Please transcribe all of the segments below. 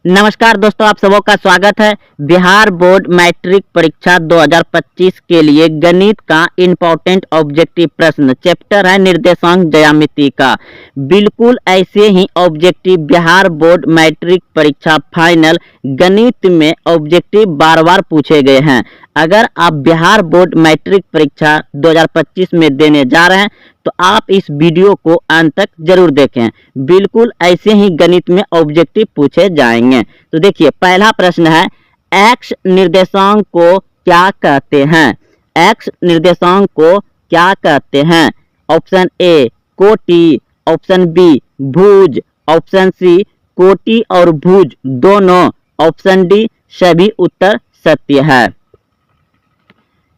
नमस्कार दोस्तों, आप सबों का स्वागत है। बिहार बोर्ड मैट्रिक परीक्षा 2025 के लिए गणित का इम्पोर्टेंट ऑब्जेक्टिव प्रश्न चैप्टर है निर्देशांक ज्यामिति का। बिल्कुल ऐसे ही ऑब्जेक्टिव बिहार बोर्ड मैट्रिक परीक्षा फाइनल गणित में ऑब्जेक्टिव बार बार पूछे गए हैं। अगर आप बिहार बोर्ड मैट्रिक परीक्षा 2025 में देने जा रहे हैं तो आप इस वीडियो को अंत तक जरूर देखें। बिल्कुल ऐसे ही गणित में ऑब्जेक्टिव पूछे जाएंगे। तो देखिए, पहला प्रश्न है, एक्स निर्देशांक को क्या कहते हैं? एक्स निर्देशांक को क्या कहते हैं? ऑप्शन ए कोटि, ऑप्शन बी भुज, ऑप्शन सी कोटि और भुज दोनों, ऑप्शन डी सभी उत्तर सत्य है।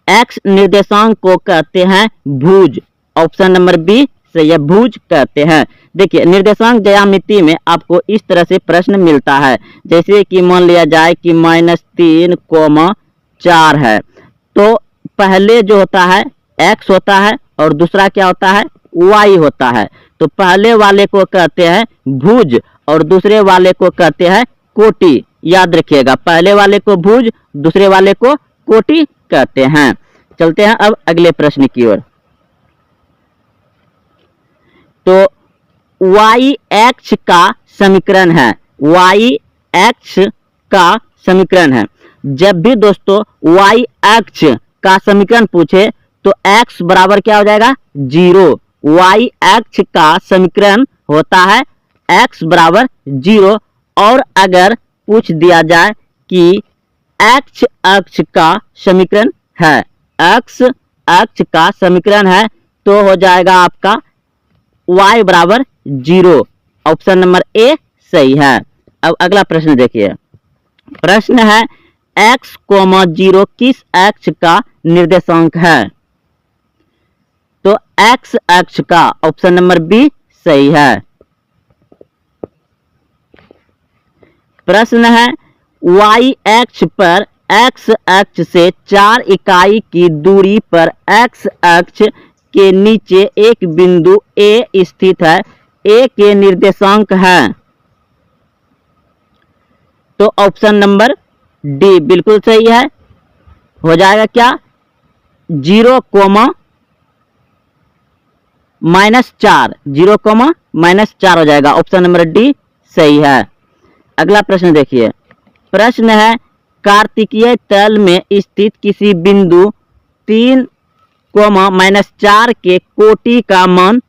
एक्स निर्देशांक को कहते हैं भुज, ऑप्शन नंबर बी सही है, भुज कहते हैं। देखिए, निर्देशांक ज्यामिति में आपको इस तरह से प्रश्न मिलता है, जैसे कि मान लिया जाए कि -3,4 है, तो पहले जो होता है x होता है और दूसरा क्या होता है y होता है। तो पहले वाले को कहते हैं भुज और दूसरे वाले को कहते हैं कोटि। याद रखिएगा, पहले वाले को भुज, दूसरे वाले को कोटि कहते हैं। चलते हैं अब अगले प्रश्न की ओर। तो y x का समीकरण है, y x का समीकरण है। जब भी दोस्तों y x का समीकरण पूछे तो x बराबर क्या हो जाएगा 0। y x का समीकरण होता है x बराबर 0। और अगर पूछ दिया जाए कि x अक्ष का समीकरण है, x अक्ष का समीकरण है, तो हो जाएगा आपका y बराबर 0। ऑप्शन नंबर ए सही है। अब अगला प्रश्न देखिए। प्रश्न है, x, 0 किस अक्ष का निर्देशांक है? तो x अक्ष का, ऑप्शन नंबर बी सही है। प्रश्न है, y अक्ष पर x अक्ष से 4 इकाई की दूरी पर x अक्ष के नीचे एक बिंदु A स्थित है, A के निर्देशांक है। तो ऑप्शन नंबर डी बिल्कुल सही है। हो जाएगा क्या 0, -4, 0, -4 हो जाएगा। ऑप्शन नंबर डी सही है। अगला प्रश्न देखिए। प्रश्न है, कार्तिकीय तल में स्थित किसी बिंदु 3, -4 के कोटि का मान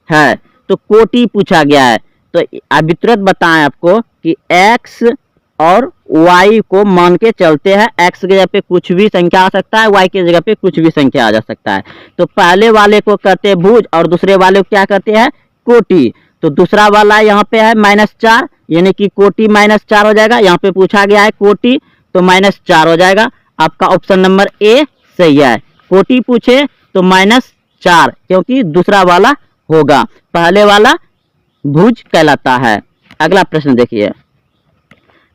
है। तो कोटि पूछा गया है, तो अभी तुरंत बताएं आपको कि x और y को मान के चलते हैं। x की जगह पे कुछ भी संख्या आ सकता है, y की जगह पे कुछ भी संख्या आ जा सकता है। तो पहले वाले को कहते हैं भुज और दूसरे वाले को क्या कहते हैं कोटि। तो दूसरा वाला यहाँ पे है -4, यानी कि कोटि -4 हो जाएगा। यहाँ पे पूछा गया है कोटि, तो -4 हो जाएगा। आपका ऑप्शन नंबर ए सही है। कोटि पूछे तो -4, क्योंकि दूसरा वाला होगा, पहले वाला भुज कहलाता है। अगला प्रश्न देखिए।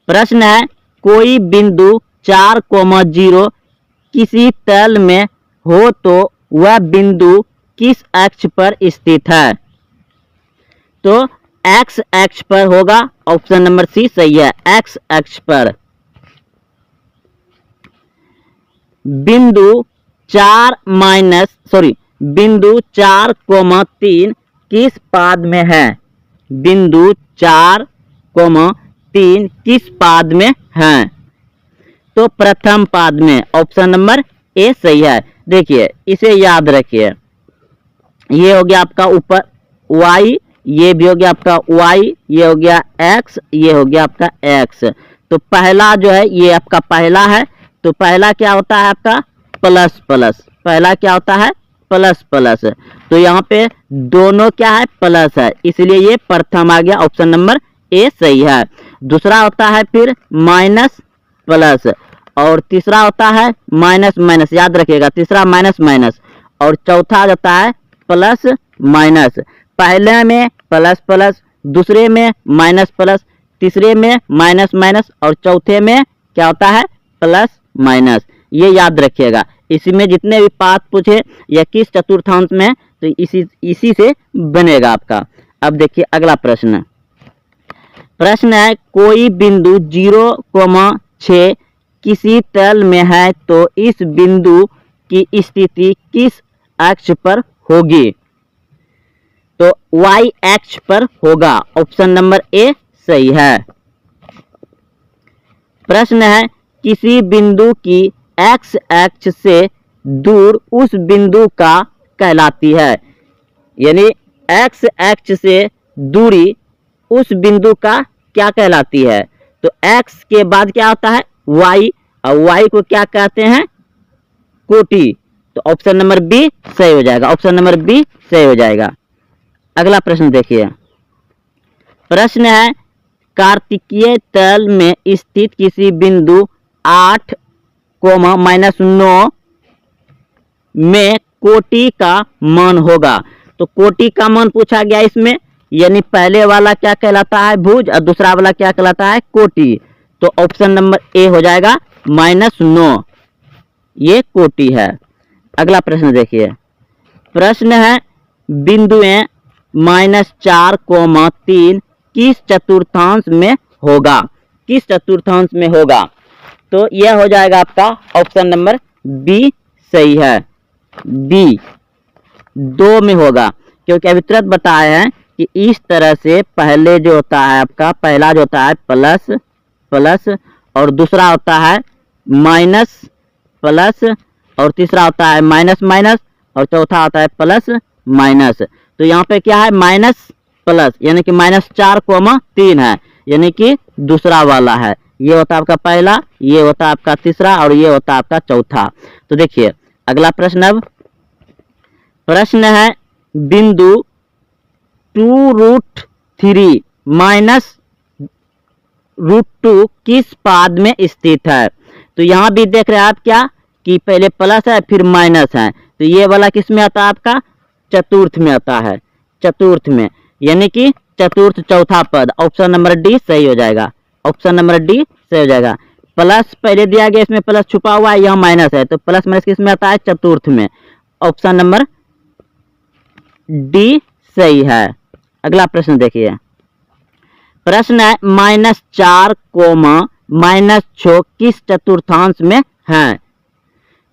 प्रश्न है, कोई बिंदु 4, 0 किसी तल में हो तो वह बिंदु किस अक्ष पर स्थित है? तो x अक्ष पर होगा। ऑप्शन नंबर सी सही है, x अक्ष पर। बिंदु 4, 3 किस पाद में है? बिंदु 4, 3 किस पाद में है? तो प्रथम पाद में। ऑप्शन नंबर ए सही है। देखिए, इसे याद रखिए, ये हो गया आपका ऊपर y, ये भी हो गया आपका y, ये हो गया x, ये हो गया आपका x। तो पहला जो है ये आपका पहला है, तो पहला क्या होता है आपका प्लस प्लस, पहला क्या होता है प्लस प्लस। तो यहाँ पे दोनों क्या है प्लस है, इसलिए ये प्रथम आ गया। ऑप्शन नंबर ए सही है। दूसरा होता है फिर माइनस प्लस, और तीसरा होता है माइनस माइनस, याद रखिएगा, तीसरा माइनस माइनस, और चौथा होता है प्लस माइनस। पहले में प्लस प्लस, दूसरे में माइनस प्लस, तीसरे में माइनस माइनस, और चौथे में क्या होता है प्लस माइनस। ये याद रखिएगा। इसी में जितने भी पाद पूछे या किस चतुर्थांश में, तो इसी से बनेगा आपका। अब देखिए अगला प्रश्न। प्रश्न है कोई बिंदु 0,6 किसी तल में है तो इस बिंदु की स्थिति किस अक्ष पर होगी? तो y अक्ष पर होगा। ऑप्शन नंबर ए सही है। प्रश्न है किसी बिंदु की x अक्ष से दूर उस बिंदु का कहलाती है, यानी x अक्ष से दूरी उस बिंदु का क्या कहलाती है? तो x के बाद क्या होता है y, और y को क्या कहते हैं? कोटि। तो ऑप्शन नंबर बी सही हो जाएगा। ऑप्शन नंबर बी सही हो जाएगा। अगला प्रश्न देखिए। प्रश्न है कार्तिकीय तल में स्थित किसी बिंदु 8, -9 में कोटि का मान होगा। तो कोटि का मान पूछा गया इसमें, यानी पहले वाला क्या कहलाता है? भुज, और दूसरा वाला क्या कहलाता है? कोटि। तो ऑप्शन नंबर ए हो जाएगा -9, ये कोटि है। अगला प्रश्न देखिए। प्रश्न है बिंदुएं -4,3 किस चतुर्थांश में होगा? किस चतुर्थांश में होगा? तो यह हो जाएगा आपका ऑप्शन नंबर बी सही है। बी 2 में होगा, क्योंकि अभी तुरंत बताया है कि इस तरह से पहले जो होता है आपका, पहला जो होता है प्लस प्लस, और दूसरा होता है माइनस प्लस, और तीसरा होता है माइनस माइनस, और चौथा होता है प्लस माइनस। तो यहाँ पे क्या है? माइनस प्लस, यानी कि -4,3 है, यानी कि दूसरा वाला है। ये होता है आपका पहला, ये होता है आपका तीसरा, और ये होता है आपका चौथा। तो देखिए अगला प्रश्न। अब प्रश्न है बिंदु 2√3 -√2 किस पाद में स्थित है? तो यहाँ भी देख रहे हैं आप क्या कि पहले प्लस है फिर माइनस है। तो ये वाला किस में आता है? आपका चतुर्थ में आता है, चतुर्थ में, यानी कि चतुर्थ चौथा पद। ऑप्शन नंबर डी सही हो जाएगा। ऑप्शन नंबर डी सही हो जाएगा। प्लस पहले दिया गया, इसमें प्लस छुपा हुआ है, यह माइनस है, तो प्लस माइनस किस में आता है? चतुर्थ में। ऑप्शन नंबर डी सही है। अगला प्रश्न देखिए। प्रश्न है -4, -6 किस चतुर्थांश में है?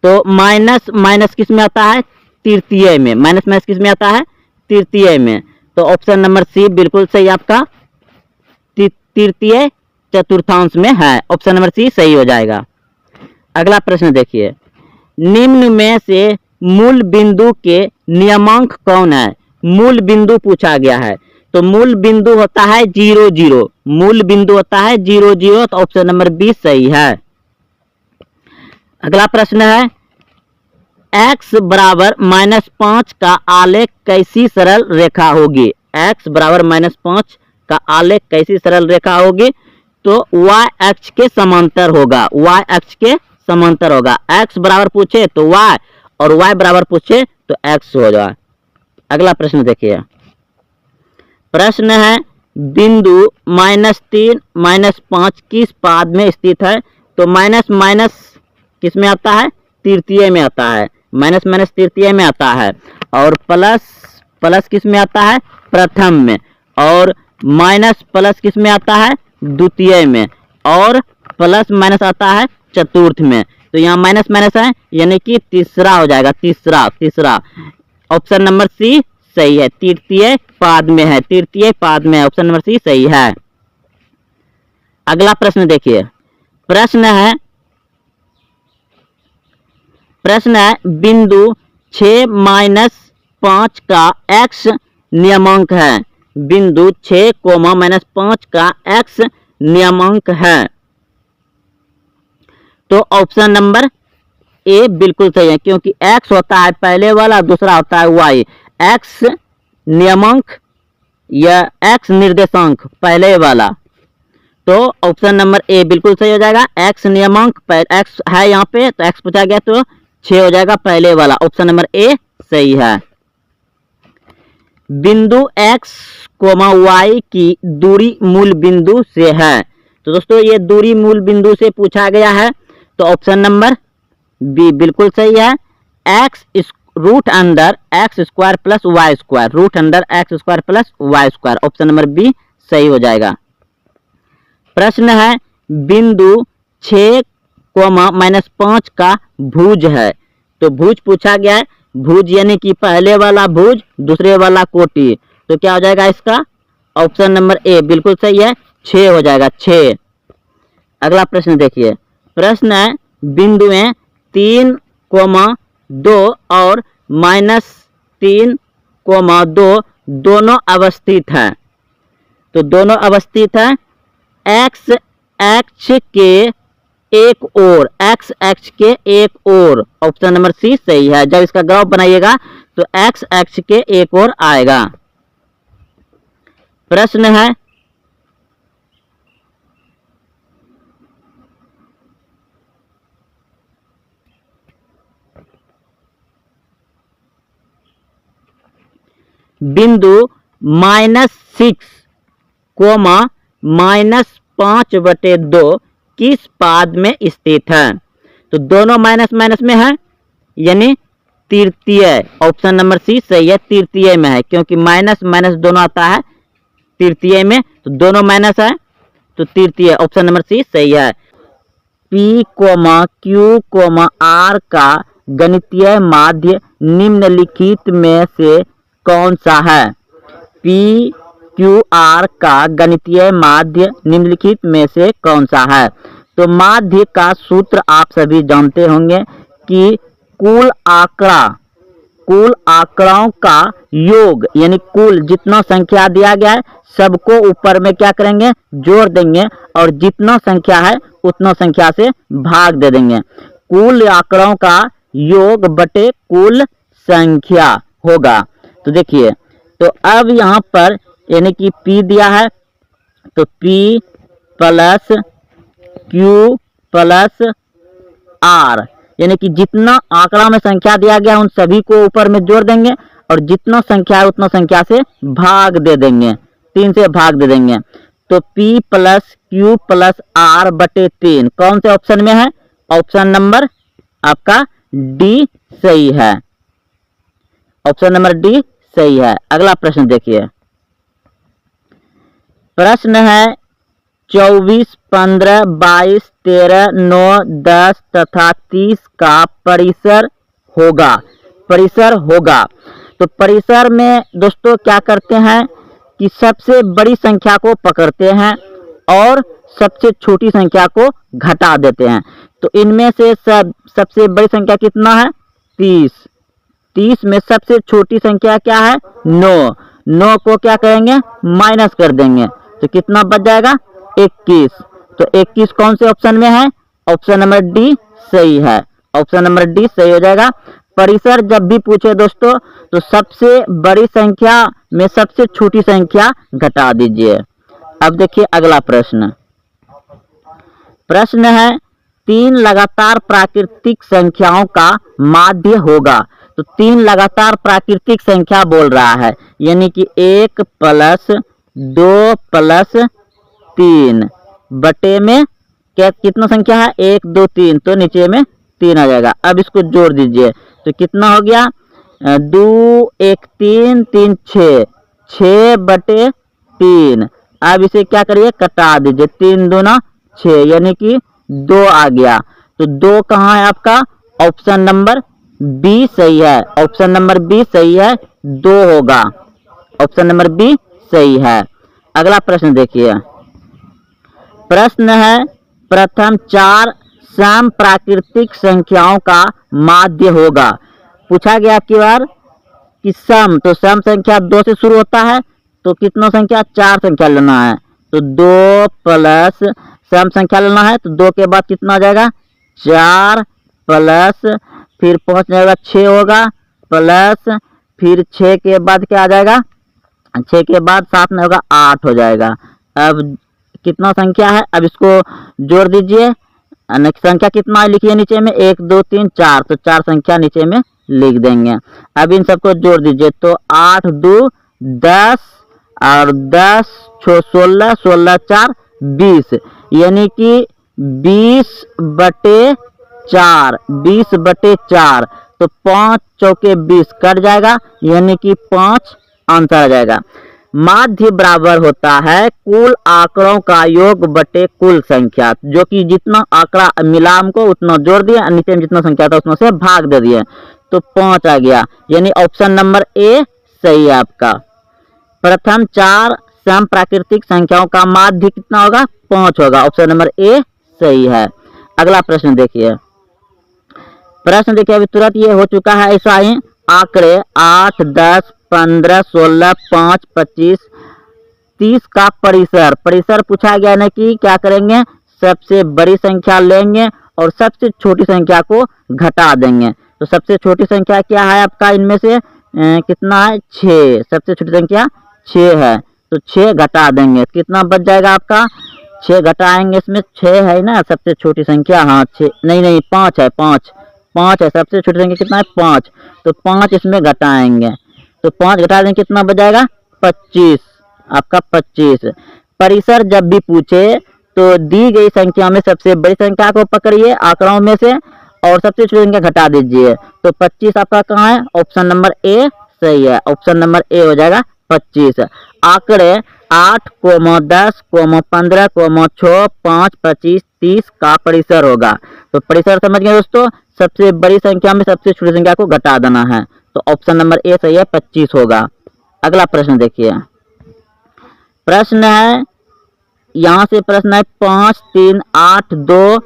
तो माइनस माइनस किस में आता है? तृतीय में। माइनस माइनस किस में आता है? तृतीय में। तो ऑप्शन नंबर सी बिल्कुल सही आपका, तृतीय चतुर्थांश में है। ऑप्शन नंबर सी सही हो जाएगा। अगला प्रश्न देखिए। निम्न में से मूल बिंदु के नियमांक कौन है? मूल बिंदु पूछा गया है। तो मूल बिंदु होता है 0, 0। मूल बिंदु होता है 0, 0। तो ऑप्शन नंबर बी सही है। अगला प्रश्न है x बराबर -5 का आलेख कैसी सरल रेखा होगी? x बराबर -5 का आलेख कैसी सरल रेखा होगी? तो y अक्ष के समांतर होगा। y अक्ष के समांतर होगा। x बराबर पूछे तो y, और y बराबर पूछे तो x हो जाए। अगला प्रश्न देखिए। प्रश्न है बिंदु -3, -5 किस पाद में स्थित है? तो माइनस माइनस किस में आता है? तृतीय में आता है। माइनस माइनस तृतीय में आता है, और प्लस प्लस किस में आता है? प्रथम में, और माइनस प्लस किस में आता है? द्वितीय में, और प्लस माइनस आता है चतुर्थ में। तो यहाँ माइनस माइनस है, यानी कि तीसरा हो जाएगा। तीसरा तीसरा ऑप्शन नंबर सी सही है। तृतीय पाद में है, तृतीय पाद में है। ऑप्शन नंबर सी सही है। अगला प्रश्न देखिए। प्रश्न है बिंदु 6 -5 का x नियमांक है। बिंदु 6, -5 का x नियमांक है। तो ऑप्शन नंबर ए बिल्कुल सही है, क्योंकि x होता है पहले वाला, दूसरा होता है y। x नियमांक या x निर्देशांक पहले वाला। तो ऑप्शन नंबर ए बिल्कुल सही हो जाएगा। x नियमांक x है यहाँ पे, तो x पूछा गया तो 6 हो जाएगा पहले वाला। ऑप्शन नंबर ए सही है। बिंदु x, y की दूरी मूल बिंदु से है। तो दोस्तों ये दूरी मूल बिंदु से पूछा गया है, तो ऑप्शन नंबर बी बिल्कुल सही है। x root under x square plus y square, root under x square plus y square. Option number B सही हो जाएगा। प्रश्न है बिंदु 6, -5 का भुज है। तो भुज पूछा गया है, भुज यानी कि पहले वाला भुज दूसरे वाला कोटि, तो क्या हो जाएगा इसका? ऑप्शन नंबर ए बिल्कुल सही है, 6 हो जाएगा, 6। अगला प्रश्न देखिए, प्रश्न है बिंदुएं 3, 2 और -3, 2 दोनों अवस्थित है। तो दोनों अवस्थित है एक्स अक्ष के एक ओर, एक्स अक्ष के एक ओर, ऑप्शन नंबर सी सही है। जब इसका ग्राफ बनाइएगा तो एक्स अक्ष के एक ओर आएगा। प्रश्न है बिंदु -6, -5/2 किस पाद में स्थित है? तो दोनों माइनस माइनस में है, यानी तृतीय, ऑप्शन नंबर सी सही है, तृतीय में है, क्योंकि माइनस माइनस दोनों आता है तृतीय में, तो दोनों माइनस है तो तृतीय, ऑप्शन नंबर सी सही है। P, Q, R का गणितीय माध्य निम्नलिखित में से कौन सा है? P, Q, R का गणितीय माध्य निम्नलिखित में से कौन सा है? तो माध्य का सूत्र आप सभी जानते होंगे कि कुल आंकड़ों का योग, यानी कुल जितना संख्या दिया गया है सबको ऊपर में क्या करेंगे? जोड़ देंगे, और जितना संख्या है उतना संख्या से भाग दे देंगे। कुल आंकड़ों का योग बटे कुल संख्या होगा। तो देखिए, तो अब यहाँ पर यानी कि P दिया है, तो P + Q + R, यानी कि जितना आंकड़ा में संख्या दिया गया उन सभी को ऊपर में जोड़ देंगे, और जितना संख्या है उतना संख्या से भाग दे देंगे, 3 से भाग दे देंगे। तो P + Q + R बटे 3 कौन से ऑप्शन में है? ऑप्शन नंबर आपका डी सही है, ऑप्शन नंबर डी सही है। अगला प्रश्न देखिए, प्रश्न है 24, 15, 22, 13, 9, 10 तथा 30 का परिसर होगा। तो परिसर में दोस्तों क्या करते हैं कि सबसे बड़ी संख्या को पकड़ते हैं और सबसे छोटी संख्या को घटा देते हैं। तो इनमें से सबसे बड़ी संख्या कितना है? 30। 30 में सबसे छोटी संख्या क्या है? 9। 9 को क्या करेंगे? माइनस कर देंगे, तो कितना बच जाएगा? 21। तो 21 कौन से ऑप्शन में है? ऑप्शन नंबर डी सही है, ऑप्शन नंबर डी सही हो जाएगा। परिसर जब भी पूछे दोस्तों तो सबसे बड़ी संख्या में सबसे छोटी संख्या घटा दीजिए। अब देखिए अगला प्रश्न, प्रश्न है 3 लगातार प्राकृतिक संख्याओं का माध्य होगा। तो 3 लगातार प्राकृतिक संख्या बोल रहा है, यानी कि 1 + 2 + 3 बटे में क्या कितना संख्या है? 1, 2, 3, तो नीचे में 3 आ जाएगा। अब इसको जोड़ दीजिए तो कितना हो गया? 2, 1, 3, 3, 6, 6 बटे 3। अब इसे क्या करिए? कटा दीजिए, 3 दूना 6, यानी कि 2 आ गया। तो 2 कहाँ है आपका? ऑप्शन नंबर बी सही है, ऑप्शन नंबर बी सही है, 2 होगा, ऑप्शन नंबर बी सही है। अगला प्रश्न देखिए, प्रश्न है प्रथम 4 सम प्राकृतिक संख्याओं का माध्य होगा। पूछा गया आपकी बार कि सम, तो सम संख्या 2 से शुरू होता है, तो कितना संख्या? 4 संख्या लेना है। तो 2 प्लस सम संख्या लेना है, तो 2 के बाद कितना आ जाएगा? 4 प्लस फिर 5 जाएगा 6 होगा, प्लस फिर 6 के बाद क्या आ जाएगा? 6 के बाद 7 में होगा 8 हो जाएगा। अब कितना संख्या है? अब इसको जोड़ दीजिए, संख्या कितना लिखिए नीचे में? 1, 2, 3, 4, तो 4 संख्या नीचे में लिख देंगे। अब इन सबको जोड़ दीजिए, तो 8, 2, 10 और 10, 16, 16, 4, 20, यानी कि 20 बटे 4, 20 बटे 4, तो 5 चौके 20 कट जाएगा, यानी कि 5 आंसर आ जाएगा। माध्य बराबर होता है कुल आंकड़ों का योग बटे कुल संख्या, जो कि जितना आंकड़ा मिला हमको उतना जोड़ दिया, नीचे में जितना संख्या था उतना से भाग दे दिए, तो 5 आ गया। यानी ऑप्शन नंबर ए सही है आपका। प्रथम 4 सम प्राकृतिक संख्याओं का माध्य कितना होगा? 5 होगा। ऑप्शन नंबर ए सही है। अगला प्रश्न देखिए, अभी तुरंत ये हो चुका है। ऐसा ही आंकड़े 8, 10, 15, 16, 5, 25, 30 का परिसर पूछा गया ना कि क्या करेंगे, सबसे बड़ी संख्या लेंगे और सबसे छोटी संख्या को घटा देंगे। तो सबसे छोटी संख्या क्या है आपका? इनमें से कितना है? 6। सबसे छोटी संख्या 6 है, तो 6 घटा देंगे, कितना बच जाएगा आपका? 6 घटाएंगे, इसमें 6 है ना सबसे छोटी संख्या। हाँ 6 नहीं 5 है, 5 है सबसे छोटी संख्या। कितना है? 5। तो 5 इसमें घटाएंगे, तो 5 घटा देंगे, कितना बच जाएगा? 25। आपका 25। परिसर जब भी पूछे तो दी गई संख्या में सबसे बड़ी संख्या को पकड़िए आंकड़ों में से और सबसे छोटी संख्या घटा दीजिए। तो 25 आपका कहाँ है? ऑप्शन नंबर ए सही है। ऑप्शन नंबर ए हो जाएगा 25। आंकड़े 8, 10, 15, 6, 5, 25, 30 का परिसर होगा। तो परिसर समझ गए दोस्तों, सबसे बड़ी संख्या में सबसे छोटी संख्या को घटा देना है। तो ऑप्शन नंबर ए सही है, 25 होगा। अगला प्रश्न देखिए, प्रश्न है यहाँ से प्रश्न है 5, 3, 8, 2,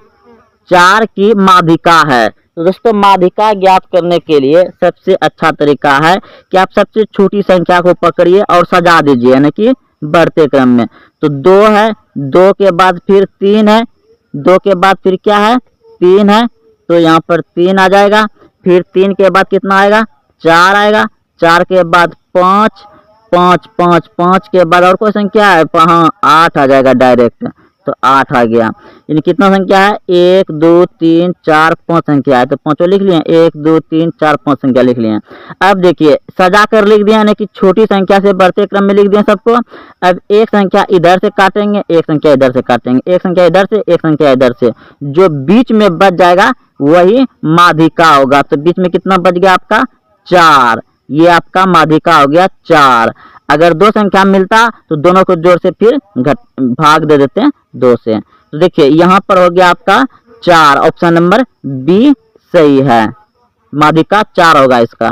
4 की माध्यिका है। तो दोस्तों माध्यिका ज्ञात करने के लिए सबसे अच्छा तरीका है कि आप सबसे छोटी संख्या को पकड़िए और सजा दीजिए, यानी कि बढ़ते क्रम में। तो 2 है, 2 के बाद फिर 3 है, 2 के बाद फिर क्या है? 3 है, तो यहाँ पर 3 आ जाएगा। फिर 3 के बाद कितना आएगा? 4 आएगा। 4 के बाद 5, 5, 5, 5 के बाद और कोई संख्या है? हाँ 8 आ जाएगा डायरेक्ट, तो 8 आ गया। यानी कितना संख्या है? 1, 2, 3, 4, 5 संख्या है, तो 5 लिख लिए। 1, 2, 3, 4, 5 संख्या लिख लिए। अब देखिए सजा कर लिख दिया, यानी कि छोटी संख्या से बढ़ते क्रम में लिख दिया सबको। अब एक संख्या इधर से काटेंगे, एक संख्या इधर से काटेंगे, एक संख्या इधर से, एक संख्या इधर से, जो बीच में बच जाएगा वही माध्यिका होगा। तो बीच में कितना बच गया आपका? 4। ये आपका माध्यिका हो गया 4। अगर 2 संख्या मिलता तो दोनों को जोड़ से फिर भाग दे देते हैं 2 से। तो देखिए यहाँ पर हो गया आपका 4। ऑप्शन नंबर बी सही है, माध्यिका 4 होगा इसका।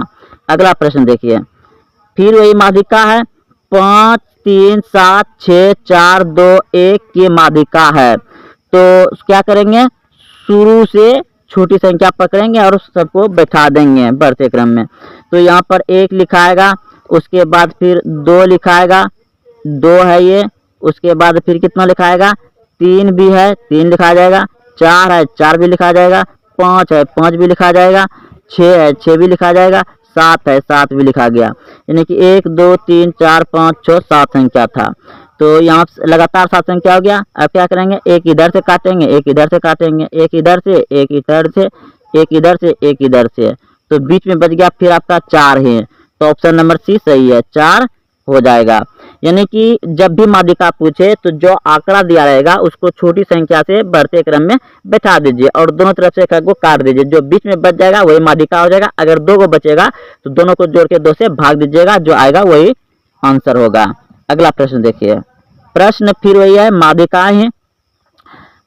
अगला प्रश्न देखिए, फिर वही माध्यिका है 5, 3, 7, 6, 4, 2, 1 की माध्यिका है। तो क्या करेंगे? शुरू से छोटी संख्या पकड़ेंगे और सबको बैठा देंगे बढ़ते क्रम में। तो यहाँ पर 1 लिखाएगा, उसके बाद फिर 2 लिखाएगा, 2 है ये। उसके बाद फिर कितना लिखाएगा? 3 भी है, 3 लिखा जाएगा। 4 है, 4 भी लिखा जाएगा। 5 है, 5 भी लिखा जाएगा। 6 है, 6 भी लिखा जाएगा। 7 है, 7 भी लिखा गया। यानी कि 1, 2, 3, 4, 5, 6, 7 संख्या था। तो यहाँ लगातार 7 संख्या हो गया। अब क्या करेंगे? एक इधर से काटेंगे, एक इधर से काटेंगे, एक इधर से, एक इधर से, एक इधर से, एक इधर से, तो बीच में बच गया फिर आपका 4 है। तो ऑप्शन नंबर सी सही है, 4 हो जाएगा। यानी कि जब भी माध्यिका पूछे तो जो आंकड़ा दिया रहेगा उसको छोटी संख्या से बढ़ते क्रम में बैठा दीजिए और दोनों तरफ से को काट दीजिए, जो बीच में बच जाएगा वही माध्यिका हो जाएगा। अगर 2 को बचेगा तो दोनों को जोड़ के 2 से भाग दीजिएगा, जो आएगा वही आंसर होगा। अगला प्रश्न देखिए, प्रश्न फिर वही है, माध्यिकाएं हैं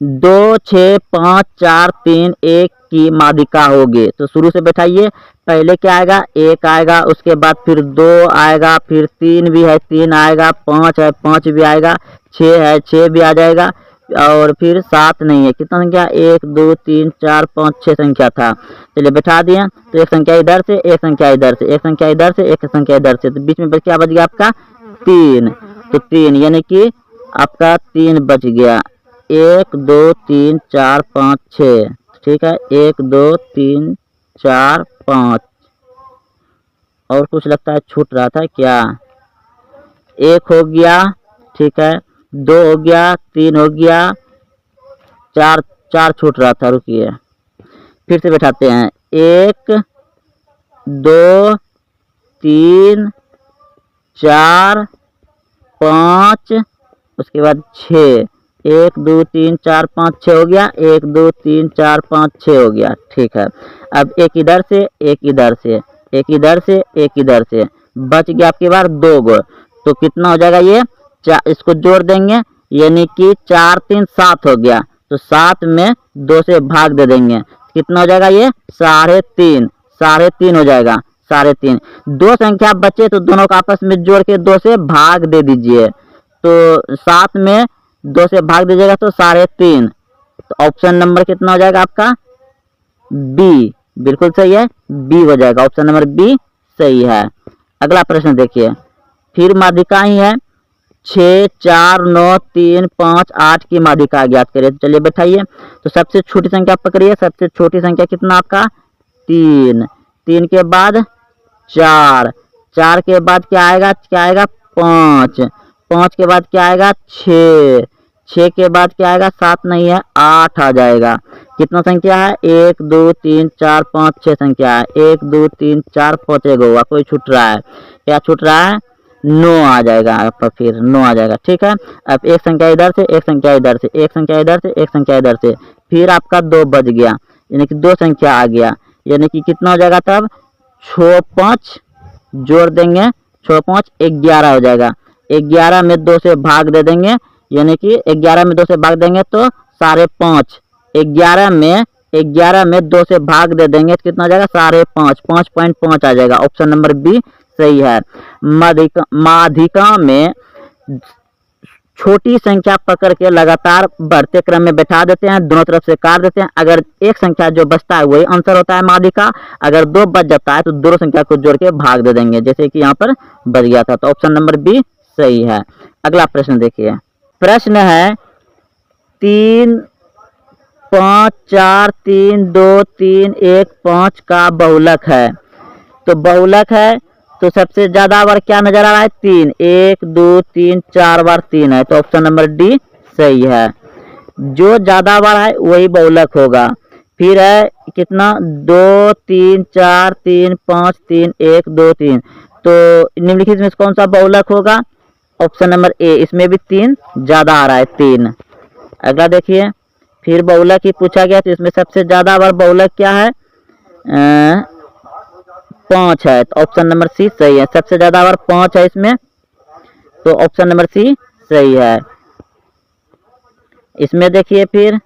2, 6, 5, 4, 3, 1 की माध्यिका होगी। तो शुरू से बैठाइए। पहले क्या आएगा? 1 आएगा, उसके बाद फिर 2 आएगा, फिर 3 भी है, 3 आएगा, 5 है, 5 भी आएगा, 6 है, 6 भी आ जाएगा, और फिर 7 नहीं है। कितना संख्या? 1, 2, 3, 4, 5, 6 संख्या था। चलिए बैठा दिए। तो एक संख्या इधर से, एक संख्या इधर से, एक संख्या इधर से, एक संख्या इधर से, तो बीच में क्या बच गया आपका? 3। तो 3 यानी कि आपका 3 बच गया। 1, 2, 3, 4, 5, 6, ठीक है। 1, 2, 3, 4, 5, और कुछ लगता है छूट रहा था क्या? 1 हो गया, ठीक है। 2 हो गया, 3 हो गया, 4 छूट रहा था, रुकिए फिर से बैठाते हैं। 1, 2, 3, 4, 5, उसके बाद 6। 1, 2, 3, 4, 5, 6 हो गया। 1, 2, 3, 4, 5, 6 हो गया, ठीक है। अब एक इधर से, एक इधर से, एक इधर से, एक इधर से, बच गया आपके बार 2 गो। तो कितना हो जाएगा ये, इसको जोड़ देंगे, यानी कि 4 3 7 हो गया। तो 7 में 2 से भाग दे देंगे, कितना हो जाएगा ये 3.5, 3.5 हो जाएगा 3.5। दो संख्या बचे तो दोनों को आपस में जोड़ के 2 से भाग दे दीजिए। तो 7 में 2 से भाग दीजिएगा तो 3.5। तो ऑप्शन नंबर कितना हो जाएगा आपका, बी, बिल्कुल सही है, बी हो जाएगा, ऑप्शन नंबर बी सही है। अगला प्रश्न देखिए, फिर माध्यिका ही है, 6 4 9 3 5 8 की माध्यिका ज्ञात करिए। तो चलिए बैठाइए। तो सबसे छोटी संख्या पकड़िए, सबसे छोटी संख्या कितना आपका 3, 3 के बाद 4, 4 के बाद क्या आएगा, 5, 5 के बाद क्या आएगा 6, 6 के बाद क्या आएगा 7 नहीं है 8 आ जाएगा। कितना संख्या है 1 2 3 4 5 6 संख्या है, 1 2 3 4 5 हुआ, कोई छूट रहा है, क्या छूट रहा है 9 आ जाएगा आपका, फिर 9 आ जाएगा। ठीक है, अब एक संख्या इधर से, एक संख्या इधर से, एक संख्या इधर से, एक संख्या इधर से, फिर आपका 2 बच गया, यानी कि 2 संख्या आ गया, यानी कि कितना हो जाएगा तब 6 5 जोड़ देंगे, 6 5 11 हो जाएगा। 11 में 2 से भाग दे देंगे, यानी कि 11 में 2 से भाग देंगे तो 5.5, 11 में 2 से भाग दे देंगे तो कितना आ जाएगा 5.5, 5.5 आ जाएगा, ऑप्शन नंबर बी सही है। माध्यिका में छोटी संख्या पकड़ के लगातार बढ़ते क्रम में बैठा देते हैं, दोनों तरफ से काट देते हैं, अगर एक संख्या जो बचता है वही आंसर होता है माध्यिका, अगर 2 बच जाता है तो दोनों संख्या को जोड़ के भाग दे देंगे, जैसे कि यहाँ पर बच गया था। तो ऑप्शन नंबर बी सही है। अगला प्रश्न देखिए, प्रश्न है 3 5 4 3 2 3 1 5 का बहुलक है। तो बहुलक है तो सबसे ज्यादा बार क्या नजर आ रहा है 3, 1 2 3 4 बार 3 है, तो ऑप्शन नंबर डी सही है। जो ज्यादा बार है वही बहुलक होगा। फिर है कितना 2 3 4 3 5 3 1 2 3, तो निम्नलिखित में कौन सा बहुलक होगा, ऑप्शन नंबर ए, इसमें भी 3 ज्यादा आ रहा है 3। अगला देखिए, फिर बहुलक ही पूछा गया, तो इसमें सबसे ज्यादा बार बहुलक क्या है 5 है, तो ऑप्शन नंबर सी सही है, सबसे ज्यादा बार 5 है इसमें, तो ऑप्शन नंबर सी सही है। इसमें देखिए, फिर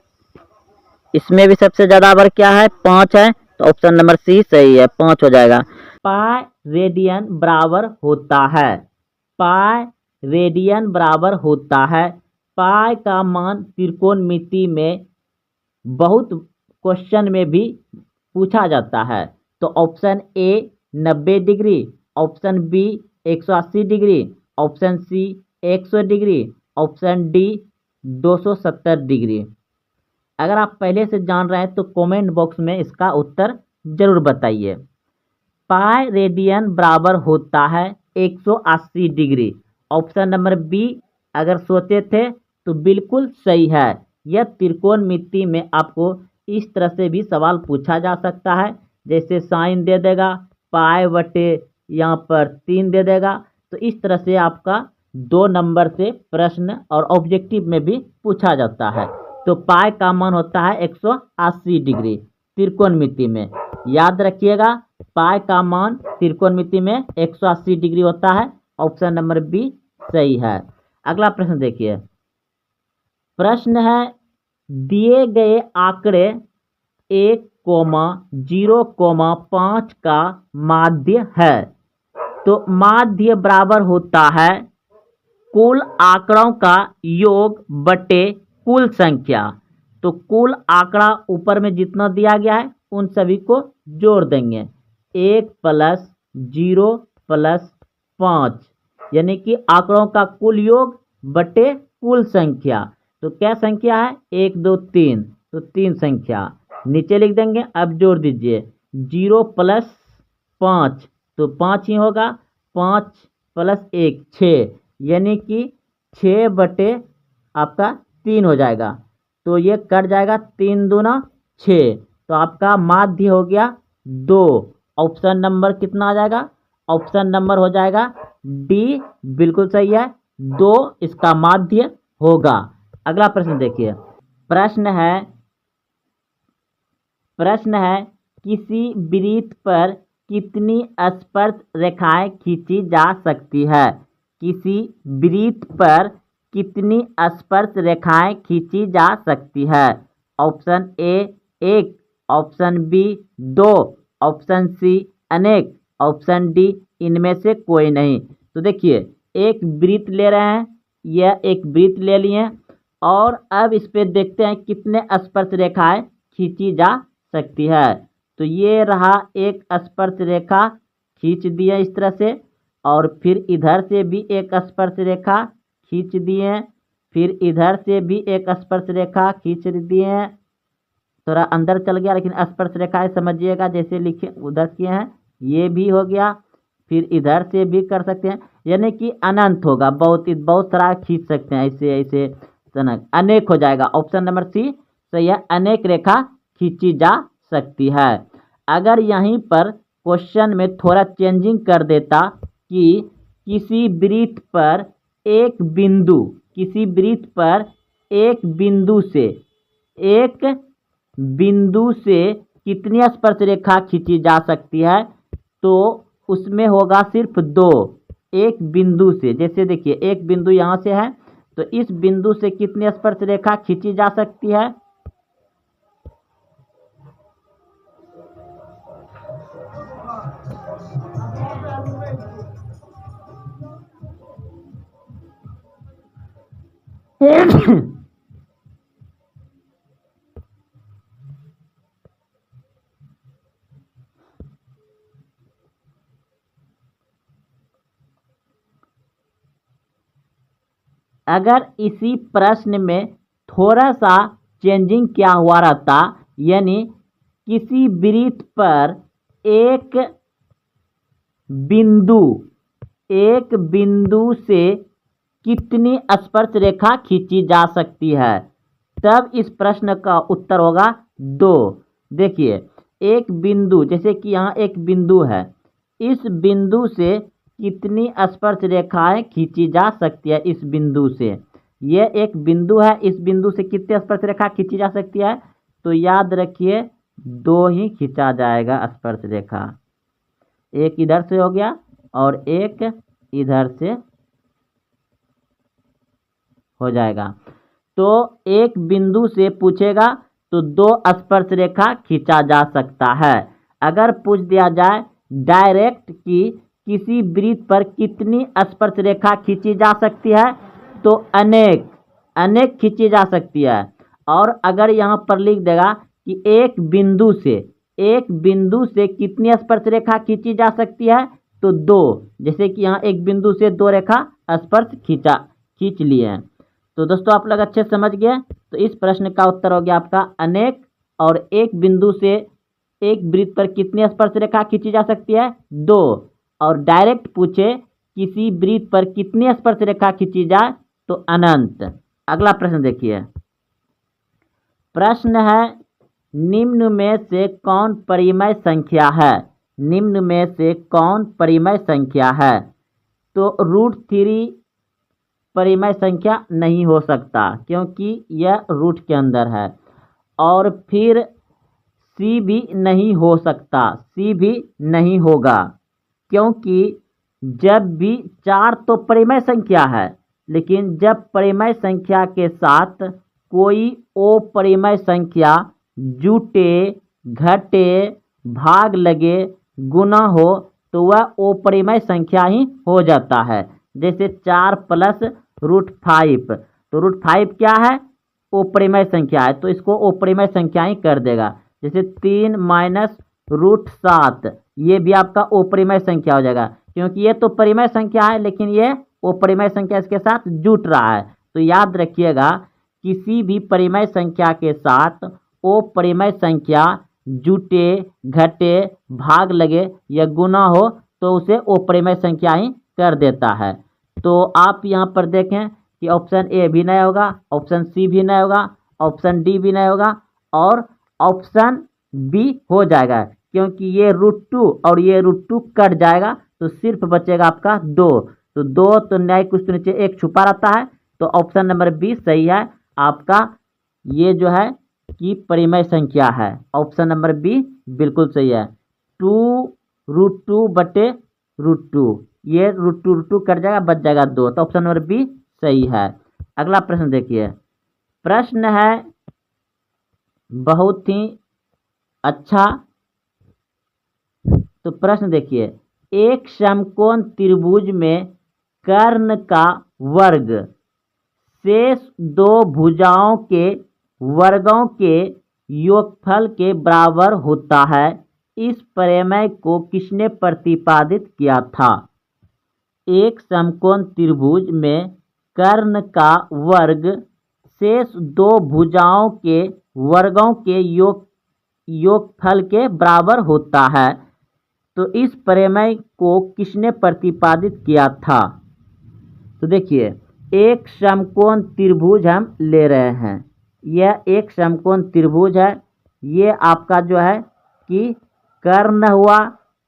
इसमें भी सबसे ज्यादा बार क्या है 5 है, तो ऑप्शन नंबर सी सही है, 5 हो जाएगा। पाई रेडियन बराबर होता है, पाई रेडियन बराबर होता है, पाई का मान त्रिकोणमिति में बहुत क्वेश्चन में भी पूछा जाता है। तो option A 90 degree, option B 180 degree, option C 100 degree, option D 270 degree. अगर आप पहले से जान रहे हैं तो कमेंट बॉक्स में इसका उत्तर जरूर बताइए। पाई रेडियन बराबर होता है 180 डिग्री, ऑप्शन नंबर बी अगर सोचे थे तो बिल्कुल सही है। यह त्रिकोणमिति में आपको इस तरह से भी सवाल पूछा जा सकता है, जैसे साइन दे देगा, पाई बटे यहाँ पर 3 दे देगा, तो इस तरह से आपका 2 नंबर से प्रश्न और ऑब्जेक्टिव में भी पूछा जाता है। तो पाई का मान होता है 180 डिग्री त्रिकोणमिति में, याद रखिएगा पाई का मान त्रिकोणमिति में 180 डिग्री होता है, ऑप्शन नंबर बी सही है। अगला प्रश्न देखिए, प्रश्न है दिए गए आंकड़े 1,0,5 का माध्य है। तो माध्य बराबर होता है कुल आंकड़ों का योग बटे कुल संख्या। तो कुल आंकड़ा ऊपर में जितना दिया गया है उन सभी को जोड़ देंगे, 1 + 0 + 5, यानी कि आंकड़ों का कुल योग बटे कुल संख्या। तो क्या संख्या है 1 2 3, तो 3 संख्या नीचे लिख देंगे। अब जोड़ दीजिए 0 + 5, तो 5 ही होगा, 5 + 1 6, यानी कि 6 बटे आपका 3 हो जाएगा। तो ये कट जाएगा, 3 दूना 6, तो आपका माध्य हो गया 2। ऑप्शन नंबर कितना आ जाएगा, ऑप्शन नंबर हो जाएगा डी, बिल्कुल सही है, 2 इसका माध्य होगा। अगला प्रश्न देखिए, प्रश्न है किसी वृत्त पर कितनी स्पर्श रेखाएं खींची जा सकती है। किसी वृत्त पर कितनी स्पर्श रेखाएं खींची जा सकती है? Option A 1, option B 2, option C अनेक, ऑप्शन डी इनमें से कोई नहीं। तो देखिए एक वृत्त ले रहे हैं, यह एक वृत्त ले लिए और अब इस पे देखते हैं कितने स्पर्श रेखाएं खींची जा सकती है। तो ये रहा एक स्पर्श रेखा खींच दिए इस तरह से, और फिर इधर से भी एक स्पर्श रेखा खींच दिए, फिर इधर से भी एक स्पर्श रेखा खींच दिए। थोड़ा अंदर चल गया लेकिन स्पर्श रेखाएं समझिएगा, जैसे लिखे उधर किए हैं, ये भी हो गया, फिर इधर से भी कर सकते हैं, यानी कि अनंत होगा, बहुत सारा खींच सकते हैं, ऐसे ऐसे अनेक हो जाएगा। ऑप्शन नंबर सी सही है, अनेक रेखा खींची जा सकती है। अगर यहीं पर क्वेश्चन में थोड़ा चेंजिंग कर देता कि किसी वृत्त पर एक बिंदु, किसी वृत्त पर एक बिंदु से कितनी स्पर्श रेखा खींची जा सकती है, तो उसमें होगा सिर्फ 2। एक बिंदु से, जैसे देखिए एक बिंदु यहाँ से है, तो इस बिंदु से कितनी स्पर्श रेखा खींची जा सकती है? अगर इसी प्रश्न में थोड़ा सा चेंजिंग क्या हुआ रहता, यानी किसी वृत्त पर एक बिंदु से कितनी स्पर्श रेखा खींची जा सकती है, तब इस प्रश्न का उत्तर होगा 2। देखिए एक बिंदु, जैसे कि यहाँ एक बिंदु है, इस बिंदु से कितनी स्पर्श रेखाएं खींची जा सकती है? इस बिंदु से, यह एक बिंदु है, इस बिंदु से कितनी स्पर्श रेखा खींची जा सकती है? तो याद रखिए 2 ही खींचा जाएगा स्पर्श रेखा, एक इधर से हो गया और एक इधर से हो जाएगा। तो एक बिंदु से पूछेगा तो 2 स्पर्श रेखा खींचा जा सकता है। अगर पूछ दिया जाए डायरेक्ट कि किसी वृत्त पर कितनी स्पर्श रेखा खींची जा सकती है, तो अनेक खींची जा सकती है। और अगर यहाँ पर लिख देगा कि एक बिंदु से कितनी स्पर्श रेखा खींची जा सकती है, तो 2, जैसे कि यहाँ एक बिंदु से 2 रेखा स्पर्श खींच लिए हैं। तो दोस्तों आप लोग अच्छे समझ गए। तो इस प्रश्न का उत्तर हो गया आपका अनेक। और एक बिंदु से एक वृत्त पर कितनी स्पर्श रेखा खींची जा सकती है? 2। और डायरेक्ट पूछे किसी वृत्त पर कितनी स्पर्श रेखा खींची जाए, तो अनंत। अगला प्रश्न देखिए, प्रश्न है निम्न में से कौन परिमेय संख्या है? निम्न में से कौन परिमेय संख्या है? तो √3 परिमेय संख्या नहीं हो सकता, क्योंकि यह रूट के अंदर है। और फिर सी भी नहीं हो सकता, सी भी नहीं होगा, क्योंकि जब भी 4 तो परिमेय संख्या है, लेकिन जब परिमेय संख्या के साथ कोई अपरिमेय संख्या जुटे, घटे, भाग लगे, गुना हो, तो वह अपरिमेय संख्या ही हो जाता है। जैसे 4 + √5, तो √5 क्या है? अपरिमेय संख्या है, तो इसको अपरिमेय संख्या ही कर देगा। जैसे 3 - √7, ये भी आपका अपरिमेय संख्या हो जाएगा, क्योंकि ये तो परिमेय संख्या है लेकिन ये अपरिमेय संख्या इसके साथ जुट रहा है। तो याद रखिएगा किसी भी परिमेय संख्या के साथ अपरिमेय संख्या जुटे, घटे, भाग लगे या गुना हो, तो उसे अपरिमेय संख्या ही कर देता है। तो आप यहाँ पर देखें कि ऑप्शन ए भी नहीं होगा, ऑप्शन सी भी नहीं होगा, ऑप्शन डी भी नहीं होगा, और ऑप्शन बी हो जाएगा, क्योंकि ये √2 और ये √2 कट जाएगा, तो सिर्फ बचेगा आपका 2। तो 2 तो न्याय कुछ तो नीचे 1 छुपा रहता है, तो ऑप्शन नंबर बी सही है आपका। ये जो है कि परिमेय संख्या है, ऑप्शन नंबर बी बिल्कुल सही है। 2 √2 /√2 ये रूट टू कट जाएगा, बच जाएगा 2, तो ऑप्शन नंबर बी सही है। अगला प्रश्न देखिए, प्रश्न है बहुत ही अच्छा। तो प्रश्न देखिए, एक समकोण त्रिभुज में कर्ण का वर्ग शेष दो भुजाओं के वर्गों के योगफल के बराबर होता है। इस प्रमेय को किसने प्रतिपादित किया था? एक समकोण त्रिभुज में कर्ण का वर्ग शेष दो भुजाओं के वर्गों के योगफल के बराबर होता है। तो इस प्रमेय को किसने प्रतिपादित किया था? तो देखिए, एक समकोण त्रिभुज हम ले रहे हैं। यह एक समकोण त्रिभुज है। ये आपका जो है कि कर्ण हुआ,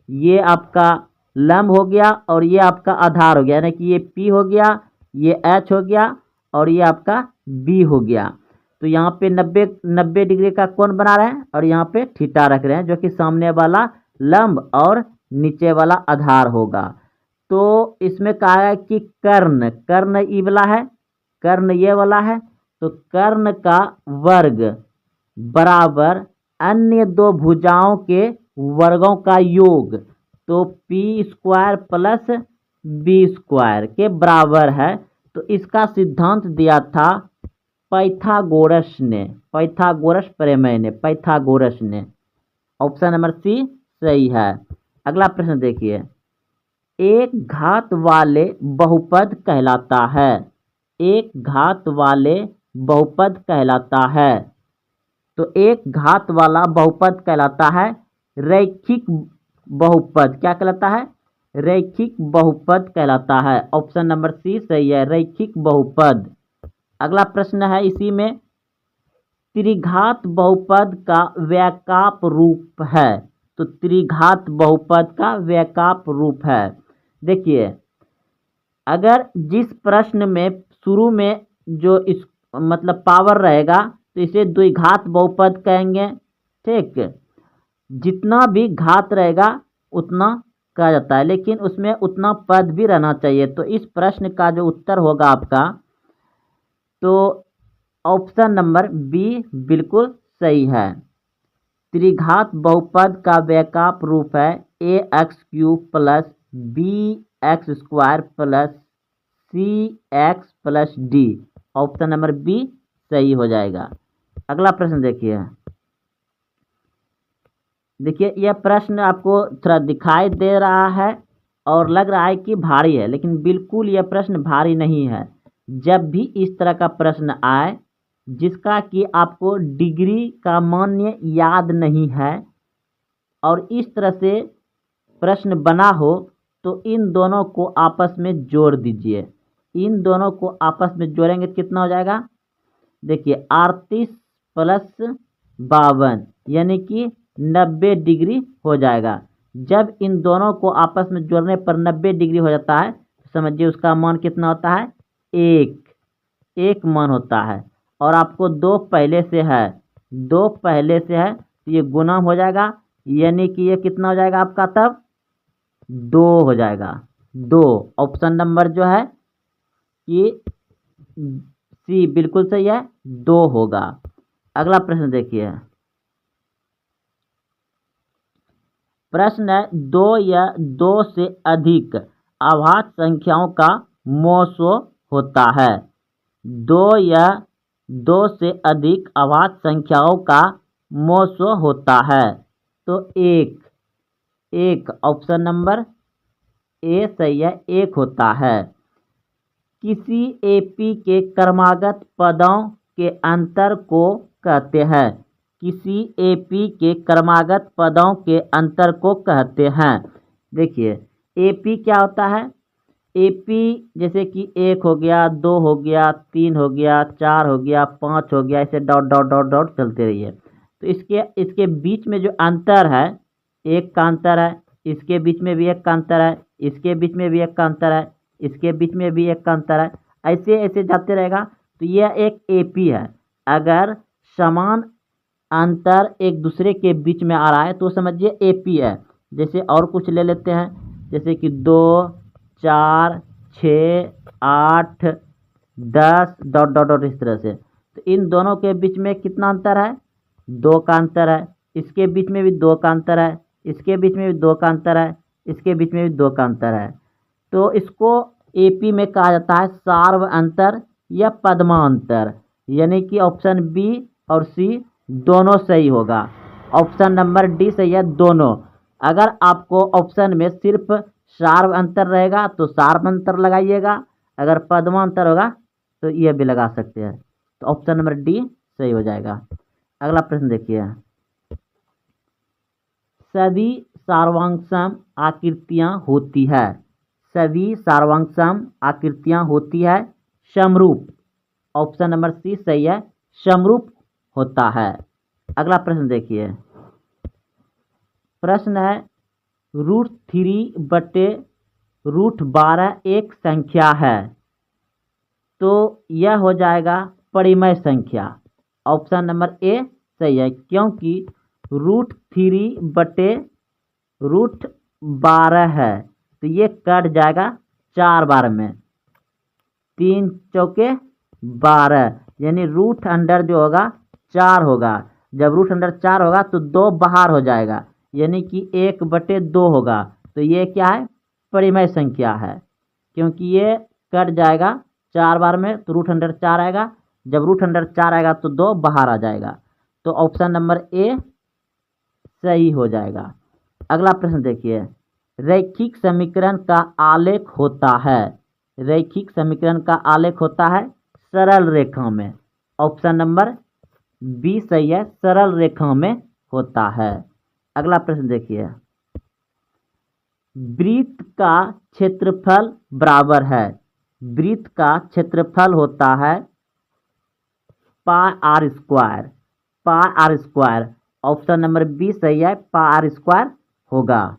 ये आपका लंब हो गया और ये आपका आधार हो गया, यानी कि ये P हो गया, ये H हो गया और ये आपका B हो गया। तो यहाँ पे 90 डिग्री का कोण बना रहे हैं और यहाँ पे थीटा रख रहे हैं, जो कि सामने वाला लंब और नीचे वाला आधार होगा। तो इसमें कहा है कि कर्ण ई वाला है, कर्ण ये वाला है, तो कर्ण का वर्ग बराबर अन्य दो भुजाओं के वर्गों का योग, तो P square plus B square के बराबर है। तो इसका सिद्धांत दिया था पाइथागोरस ने, पाइथागोरस प्रमेय ने, पाइथागोरस ने। ऑप्शन नंबर सी सही है। अगला प्रश्न देखिए, एक घात वाले बहुपद कहलाता है। एक घात वाले बहुपद कहलाता है। तो एक घात वाला बहुपद कहलाता है रैखिक बहुपद। क्या कहलाता है? रैखिक बहुपद कहलाता है। ऑप्शन नंबर सी सही है, रैखिक बहुपद। अगला प्रश्न है इसी में, त्रिघात बहुपद का व्याकाप रूप है। तो त्रिघात बहुपद का व्याकाप रूप है। देखिए, अगर जिस प्रश्न में शुरू में जो इस मतलब पावर रहेगा तो इसे द्विघात बहुपद कहेंगे। ठीक, जितना भी घात रहेगा उतना कहा जाता है, लेकिन उसमें उतना पद भी रहना चाहिए। तो इस प्रश्न का जो उत्तर होगा आपका, तो ऑप्शन नंबर बी बिल्कुल सही है। त्रिघात बहुपद का व्याकाप रूप है ax³ plus bx² plus cx plus d। Option number B सही हो जाएगा। अगला प्रश्न देखिए, यह प्रश्न आपको थोड़ा दिखाई दे रहा है और लग रहा है कि भारी है, लेकिन बिल्कुल यह प्रश्न भारी नहीं है। जब भी इस तरह का प्रश्न आए जिसका कि आपको डिग्री का मान्य याद नहीं है और इस तरह से प्रश्न बना हो, तो इन दोनों को आपस में जोड़ दीजिए। इन दोनों को आपस में जोड़ेंगे तो कितना हो जाएगा? देखिए, 38 प्लस 52 यानी कि 90 डिग्री हो जाएगा। जब इन दोनों को आपस में जोड़ने पर 90 डिग्री हो जाता है तो समझिए उसका मान कितना होता है? एक मान होता है। और आपको 2 पहले से है, 2 पहले से है तो ये गुना हो जाएगा, यानी कि ये कितना हो जाएगा आपका? तब 2 हो जाएगा, 2। ऑप्शन नंबर जो है कि सी बिल्कुल सही है, 2 होगा। अगला प्रश्न देखिए, प्रश्न है 2 या 2 से अधिक अभाज्य संख्याओं का मोसो होता है। 2 या 2 से अधिक अभाज्य संख्याओं का मोसो होता है। तो एक ऑप्शन नंबर ए सही है, 1 होता है। किसी एपी के क्रमागत पदों के अंतर को कहते हैं। किसी एपी के क्रमागत पदों के अंतर को कहते हैं। देखिए, एपी क्या होता है? एपी जैसे कि 1 हो गया, 2 हो गया, 3 हो गया, 4 हो गया, 5 हो गया, ऐसे डॉट डॉट डॉट डॉट चलते रहिए। तो इसके बीच में जो अंतर है, 1 का अंतर है, इसके बीच में भी 1 का अंतर है, इसके बीच में भी 1 का अंतर है, इसके बीच में भी 1 का अंतर है, ऐसे ऐसे जाते रहेगा। तो यह एक एपी है। अगर समान अंतर एक दूसरे के बीच में आ रहा है तो समझिए एपी है। जैसे और कुछ ले लेते हैं, जैसे कि 2, 4, 6, 8, 10 डॉट डॉट डॉट इस तरह से। तो इन दोनों के बीच में कितना अंतर है? 2 का अंतर है। इसके बीच में भी 2 का अंतर है। इसके बीच में भी 2 का अंतर है। इसके बीच में भी 2 का अंतर है। तो इसको एपी में कहा जाता है सार्व अंतर या पद्मांतर, यानी कि ऑप्शन बी और सी दोनों सही होगा। ऑप्शन नंबर डी सही है, दोनों। अगर आपको ऑप्शन में सिर्फ सार्व अंतर रहेगा तो सार्व अंतर लगाइएगा, अगर पद्मांतर होगा तो ये भी लगा सकते हैं। तो ऑप्शन नंबर डी सही हो जाएगा। अगला प्रश्न देखिए, सभी सार्वसम आकृतियां होती है, सभी सार्वसम आकृतियां होती है समरूप। ऑप्शन नंबर सी सही है, समरूप होता है। अगला प्रश्न देखिए, प्रश्न है √3/√12 एक संख्या है, तो यह हो जाएगा परिमेय संख्या। ऑप्शन नंबर ए सही है, क्योंकि √3/√12 है तो ये कट जाएगा 4 बार में, 3 चौके 12, यानी रूट अंडर जो होगा 4 होगा। जब रूट अंडर 4 होगा तो 2 बाहर हो जाएगा, यानी कि 1/2 होगा। तो ये क्या है? परिमेय संख्या है, क्योंकि ये कट जाएगा 4 बार में तो रूट अंडर 4 आएगा। जब रूट अंडर 4 आएगा तो 2 बाहर आ जाएगा। तो ऑप्शन नंबर ए सही हो जाएगा। अगला प्रश्न देखिए, रैखिक समीकरण का आलेख होता है, रैखिक समीकरण का आलेख होता है सरल रेखा में। ऑप्शन नंबर बी सही है, सरल रेखा में होता है। अगला प्रश्न देखिए, वृत्त का क्षेत्रफल बराबर है, वृत्त का क्षेत्रफल होता है पाई r²। ऑप्शन नंबर बी सही है, पाई r² होगा।